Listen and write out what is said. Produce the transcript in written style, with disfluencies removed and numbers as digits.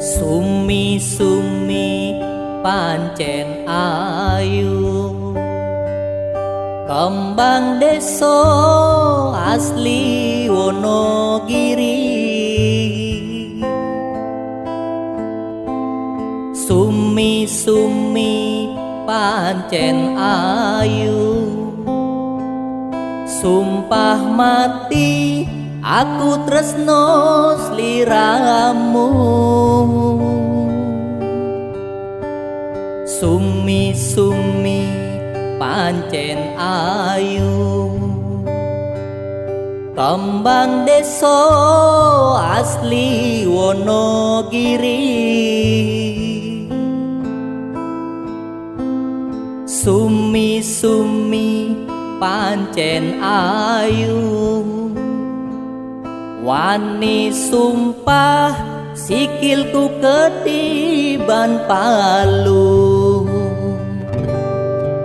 Sumi-sumi pancen ayu, kembang deso asli Wonogiri. Sumi-sumi pancen ayu, sumpah mati aku tresno sliramu. Sumi-sumi pancen ayu, kembang deso asli Wonogiri. Sumi-sumi pancen ayu, wani sumpah sikilku ketiban palu.